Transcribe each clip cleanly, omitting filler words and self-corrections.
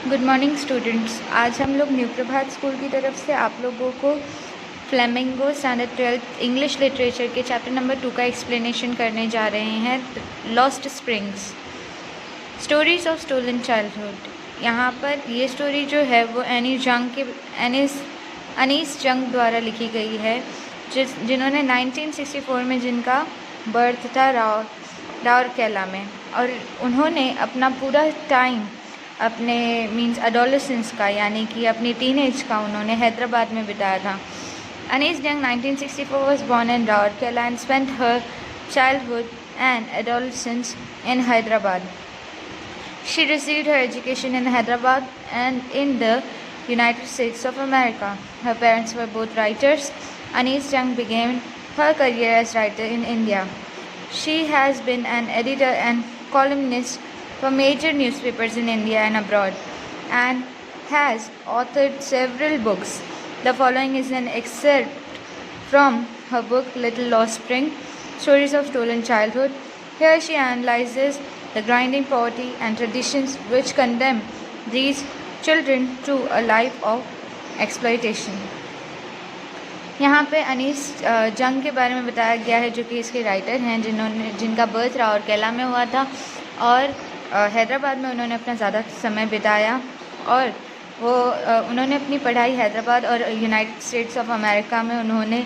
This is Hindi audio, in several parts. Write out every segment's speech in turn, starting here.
Good morning students. आज हम लोग न्यू प्रभात स्कूल की तरफ से आप लोगों को flamingo standard 12th English literature के चैप्टर नंबर 2 का एक्सप्लेनेशन करने जा रहे हैं। Lost springs, stories of stolen childhood. यहाँ पर ये स्टोरी जो है वो अनीस जंग द्वारा लिखी गई है, जिन्होंने 1964 में जिनका बर्थ था राउरकेला में, और उन्होंने अपना पूरा टाइम अपने एडोलेसेंस का यानी कि अपनी टीनेज का उन्होंने हैदराबाद में बिताया था। अनीस जंग 1964 was born in Rourkela and spent her childhood and adolescence in Hyderabad. She received her education in Hyderabad and in the United States of America. Her parents were both writers. Anees Jung began her career as writer in India. She has been an editor and columnist for major newspapers in India and abroad, and has authored several books. The following is an excerpt from her book Little Lost Spring, Stories of Stolen Childhood. Here she analyzes the grinding poverty and traditions which condemn these children to a life of exploitation. यहाँ पे अनीस जंग के बारे में बताया गया है, जो कि इसके राइटर हैं, जिनका बर्थ राउरकेला में हुआ था और हैदराबाद में उन्होंने अपना ज़्यादा समय बिताया, और वो उन्होंने अपनी पढ़ाई हैदराबाद और यूनाइटेड स्टेट्स ऑफ अमेरिका में उन्होंने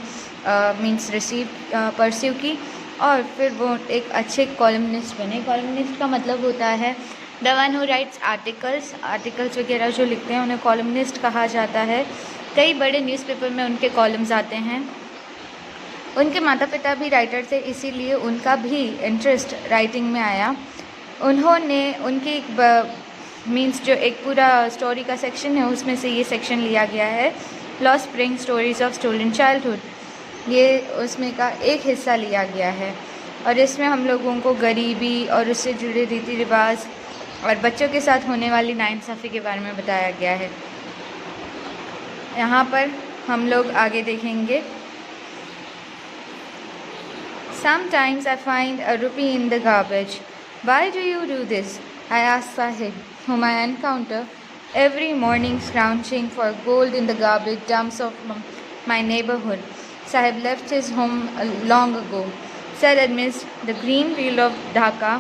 परस्यू की, और फिर वो एक अच्छे कॉलमनिस्ट बने। कॉलमनिस्ट का मतलब होता है the one who writes articles वगैरह जो लिखते हैं, उन्हें कॉलमनिस्ट कहा जाता है। कई बड़े न्यूज़पेपर में उनके कॉलम्स आते हैं। उनके माता पिता भी राइटर थे, इसीलिए उनका भी इंटरेस्ट राइटिंग में आया। उन्होंने उनकी जो एक पूरा स्टोरी का सेक्शन है, उसमें से ये सेक्शन लिया गया है, lost spring stories of stolen childhood. ये उसमें का एक हिस्सा लिया गया है, और इसमें हम लोगों को गरीबी और उससे जुड़े रीति रिवाज और बच्चों के साथ होने वाली नाइंसाफ़ी के बारे में बताया गया है। यहाँ पर हम लोग आगे देखेंगे। Sometimes I find a rupee in the garbage. Why do you do this? I ask Sahib, whom I encounter every morning scrounging for gold in the garbage dumps of my neighborhood. Sahib left his home long ago, said amidst the green field of Dhaka.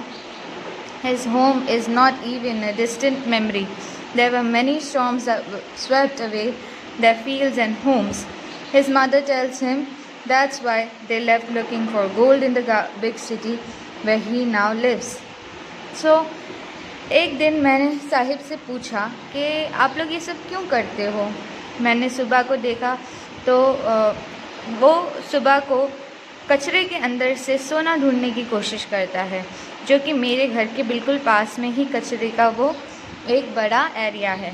His home is not even a distant memory. There were many storms that swept away their fields and homes. His mother tells him that's why they left looking for gold in the big city where he now lives. So, एक दिन मैंने साहिब से पूछा कि आप लोग ये सब क्यों करते हो। मैंने सुबह को देखा तो वो सुबह को कचरे के अंदर से सोना ढूंढने की कोशिश करता है, जो कि मेरे घर के बिल्कुल पास में ही कचरे का वो एक बड़ा एरिया है।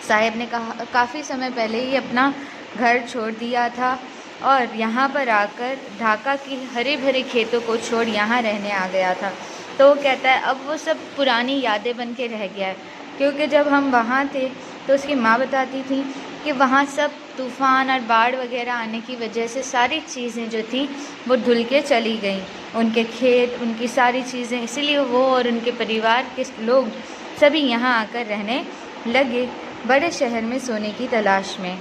साहिब ने कहा काफ़ी समय पहले ही अपना घर छोड़ दिया था और यहाँ पर आकर ढाका की हरे भरे खेतों को छोड़ यहाँ रहने आ गया था। तो वो कहता है अब वो सब पुरानी यादें बन के रह गया है, क्योंकि जब हम वहाँ थे तो उसकी माँ बताती थी कि वहाँ सब तूफ़ान और बाढ़ वगैरह आने की वजह से सारी चीज़ें जो थी वो धुल के चली गई, उनके खेत, उनकी सारी चीज़ें। इसीलिए वो और उनके परिवार के लोग सभी यहाँ आकर रहने लगे, बड़े शहर में सोने की तलाश में।